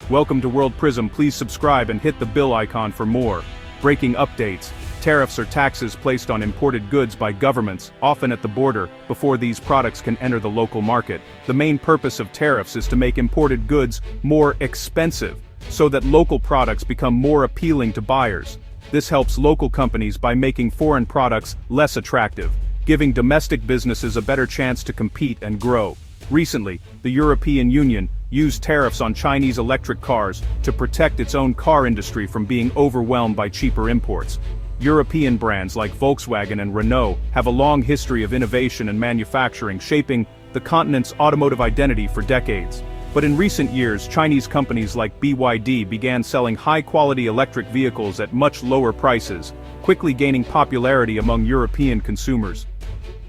Welcome to World Prism. Please subscribe and hit the bell icon for more breaking updates. Tariffs are taxes placed on imported goods by governments, often at the border, before these products can enter the local market. The main purpose of tariffs is to make imported goods more expensive, so that local products become more appealing to buyers. This helps local companies by making foreign products less attractive, giving domestic businesses a better chance to compete and grow. Recently, the European Union used tariffs on Chinese electric cars to protect its own car industry from being overwhelmed by cheaper imports. European brands like Volkswagen and Renault have a long history of innovation and manufacturing, shaping the continent's automotive identity for decades. But in recent years, Chinese companies like BYD began selling high-quality electric vehicles at much lower prices, quickly gaining popularity among European consumers.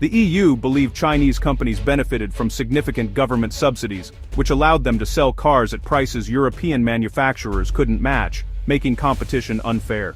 The EU believed Chinese companies benefited from significant government subsidies, which allowed them to sell cars at prices European manufacturers couldn't match, making competition unfair.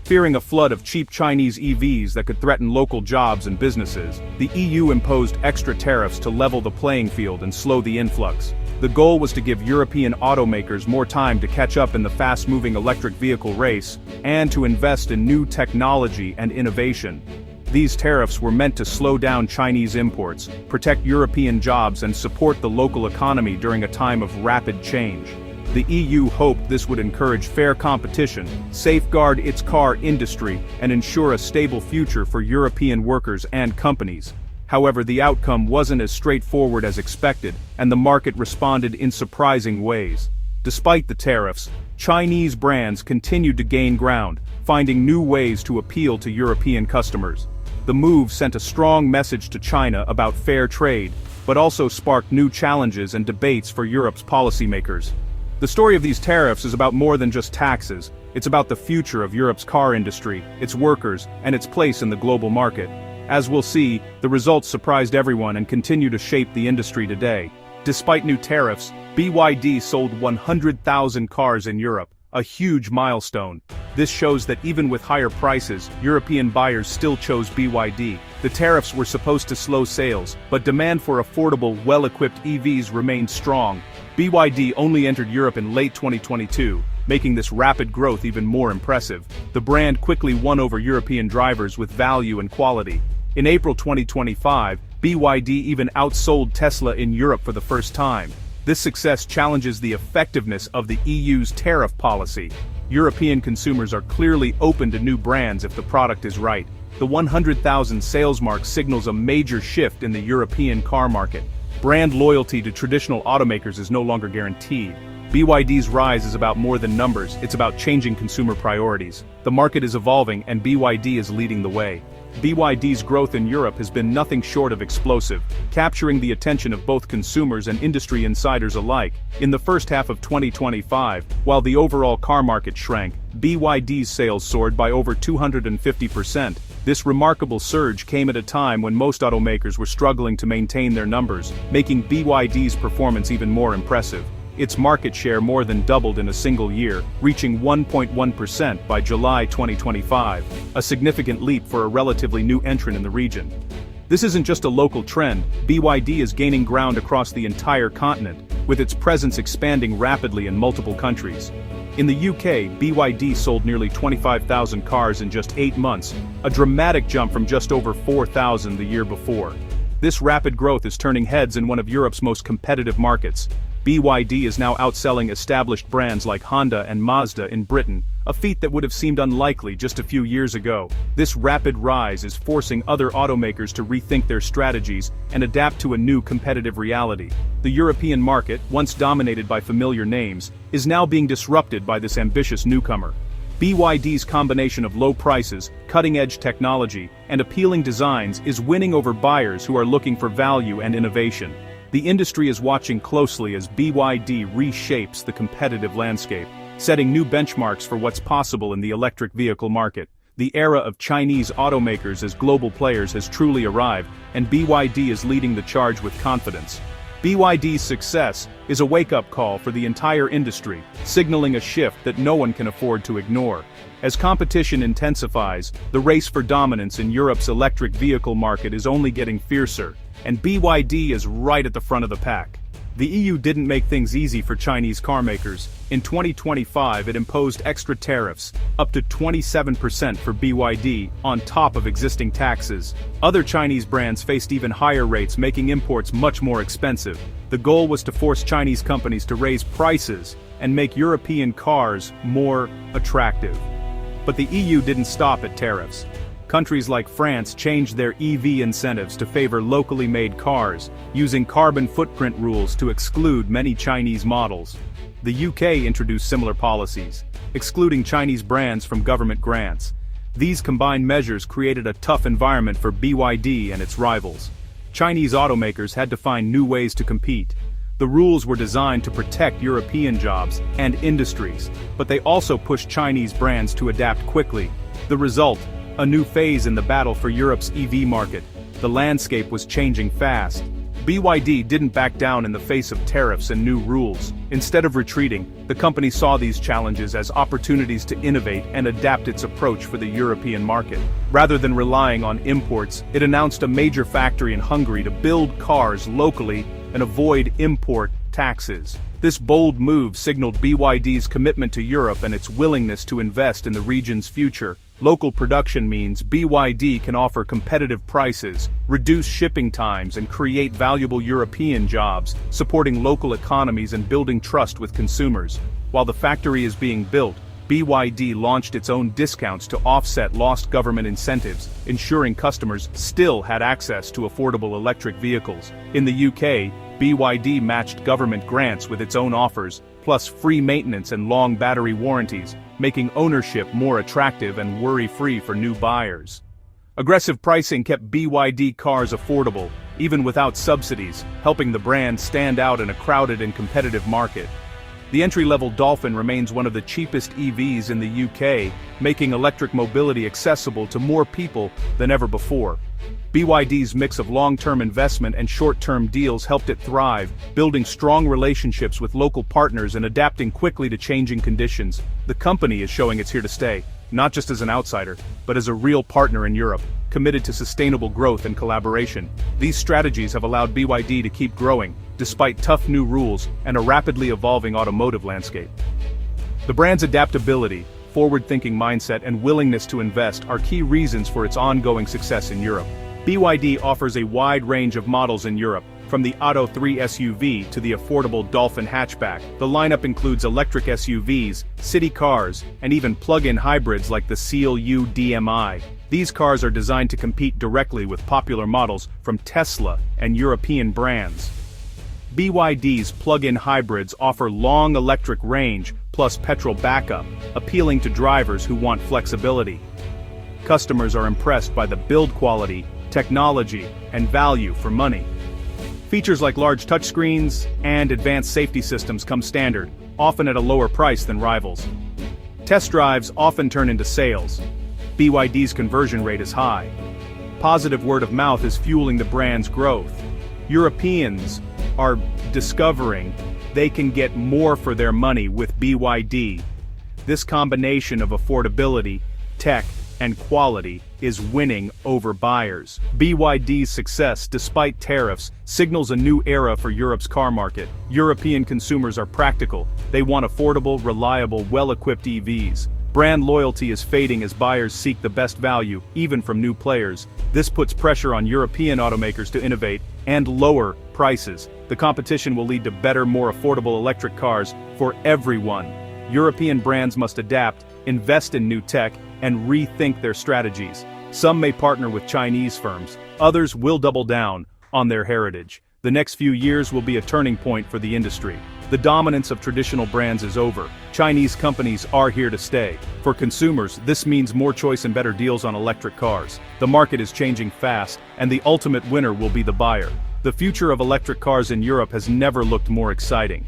Fearing a flood of cheap Chinese EVs that could threaten local jobs and businesses, the EU imposed extra tariffs to level the playing field and slow the influx. The goal was to give European automakers more time to catch up in the fast-moving electric vehicle race, and to invest in new technology and innovation. These tariffs were meant to slow down Chinese imports, protect European jobs and support the local economy during a time of rapid change. The EU hoped this would encourage fair competition, safeguard its car industry, and ensure a stable future for European workers and companies. However, the outcome wasn't as straightforward as expected, and the market responded in surprising ways. Despite the tariffs, Chinese brands continued to gain ground, finding new ways to appeal to European customers. The move sent a strong message to China about fair trade, but also sparked new challenges and debates for Europe's policymakers. The story of these tariffs is about more than just taxes. It's about the future of Europe's car industry, its workers, and its place in the global market. As we'll see, the results surprised everyone and continue to shape the industry today. Despite new tariffs, BYD sold 100,000 cars in Europe, a huge milestone. This shows that even with higher prices, European buyers still chose BYD. The tariffs were supposed to slow sales, but demand for affordable, well-equipped EVs remained strong. BYD only entered Europe in late 2022, making this rapid growth even more impressive. The brand quickly won over European drivers with value and quality. In April 2025, BYD even outsold Tesla in Europe for the first time. This success challenges the effectiveness of the EU's tariff policy. European consumers are clearly open to new brands if the product is right. The 100,000 sales mark signals a major shift in the European car market. Brand loyalty to traditional automakers is no longer guaranteed. BYD's rise is about more than numbers, it's about changing consumer priorities. The market is evolving and BYD is leading the way. BYD's growth in Europe has been nothing short of explosive, capturing the attention of both consumers and industry insiders alike. In the first half of 2025, while the overall car market shrank, BYD's sales soared by over 250%. This remarkable surge came at a time when most automakers were struggling to maintain their numbers, making BYD's performance even more impressive. Its market share more than doubled in a single year, reaching 1.1% by July 2025, a significant leap for a relatively new entrant in the region. This isn't just a local trend, BYD is gaining ground across the entire continent, with its presence expanding rapidly in multiple countries. In the UK, BYD sold nearly 25,000 cars in just 8 months, a dramatic jump from just over 4,000 the year before. This rapid growth is turning heads in one of Europe's most competitive markets. BYD is now outselling established brands like Honda and Mazda in Britain, a feat that would have seemed unlikely just a few years ago. This rapid rise is forcing other automakers to rethink their strategies and adapt to a new competitive reality. The European market, once dominated by familiar names, is now being disrupted by this ambitious newcomer. BYD's combination of low prices, cutting-edge technology, and appealing designs is winning over buyers who are looking for value and innovation. The industry is watching closely as BYD reshapes the competitive landscape, setting new benchmarks for what's possible in the electric vehicle market. The era of Chinese automakers as global players has truly arrived, and BYD is leading the charge with confidence. BYD's success is a wake-up call for the entire industry, signaling a shift that no one can afford to ignore. As competition intensifies, the race for dominance in Europe's electric vehicle market is only getting fiercer, and BYD is right at the front of the pack. The EU didn't make things easy for Chinese carmakers. In 2025 it imposed extra tariffs, up to 27% for BYD, on top of existing taxes. Other Chinese brands faced even higher rates, making imports much more expensive. The goal was to force Chinese companies to raise prices and make European cars more attractive. But the EU didn't stop at tariffs. Countries like France changed their EV incentives to favor locally made cars, using carbon footprint rules to exclude many Chinese models. The UK introduced similar policies, excluding Chinese brands from government grants. These combined measures created a tough environment for BYD and its rivals. Chinese automakers had to find new ways to compete. The rules were designed to protect European jobs and industries, but they also pushed Chinese brands to adapt quickly. The result: a new phase in the battle for Europe's EV market. The landscape was changing fast. BYD didn't back down in the face of tariffs and new rules. Instead of retreating, the company saw these challenges as opportunities to innovate and adapt its approach for the European market. Rather than relying on imports, it announced a major factory in Hungary to build cars locally and avoid import taxes. This bold move signaled BYD's commitment to Europe and its willingness to invest in the region's future. Local production means BYD can offer competitive prices, reduce shipping times, and create valuable European jobs, supporting local economies and building trust with consumers. While the factory is being built, BYD launched its own discounts to offset lost government incentives, ensuring customers still had access to affordable electric vehicles. In the UK, BYD matched government grants with its own offers, plus free maintenance and long battery warranties, making ownership more attractive and worry-free for new buyers. Aggressive pricing kept BYD cars affordable, even without subsidies, helping the brand stand out in a crowded and competitive market. The entry-level Dolphin remains one of the cheapest EVs in the UK, making electric mobility accessible to more people than ever before. BYD's mix of long-term investment and short-term deals helped it thrive, building strong relationships with local partners and adapting quickly to changing conditions. The company is showing it's here to stay, not just as an outsider, but as a real partner in Europe, committed to sustainable growth and collaboration. These strategies have allowed BYD to keep growing, despite tough new rules and a rapidly evolving automotive landscape. The brand's adaptability, forward-thinking mindset, and willingness to invest are key reasons for its ongoing success in Europe. BYD offers a wide range of models in Europe, from the Auto 3 SUV to the affordable Dolphin hatchback. The lineup includes electric SUVs, city cars, and even plug-in hybrids like the Seal U DMI. These cars are designed to compete directly with popular models from Tesla and European brands. BYD's plug-in hybrids offer long electric range plus petrol backup, appealing to drivers who want flexibility. Customers are impressed by the build quality, technology, and value for money. Features like large touchscreens and advanced safety systems come standard, often at a lower price than rivals. Test drives often turn into sales. BYD's conversion rate is high. Positive word of mouth is fueling the brand's growth. Europeans are discovering they can get more for their money with BYD. This combination of affordability, tech, and quality is winning over buyers. BYD's success, despite tariffs, signals a new era for Europe's car market. European consumers are practical. They want affordable, reliable, well-equipped EVs. Brand loyalty is fading as buyers seek the best value, even from new players. This puts pressure on European automakers to innovate and lower prices. The competition will lead to better, more affordable electric cars for everyone. European brands must adapt, invest in new tech, and rethink their strategies. Some may partner with Chinese firms, others will double down on their heritage. The next few years will be a turning point for the industry. The dominance of traditional brands is over. Chinese companies are here to stay. For consumers, this means more choice and better deals on electric cars. The market is changing fast, and the ultimate winner will be the buyer. The future of electric cars in Europe has never looked more exciting.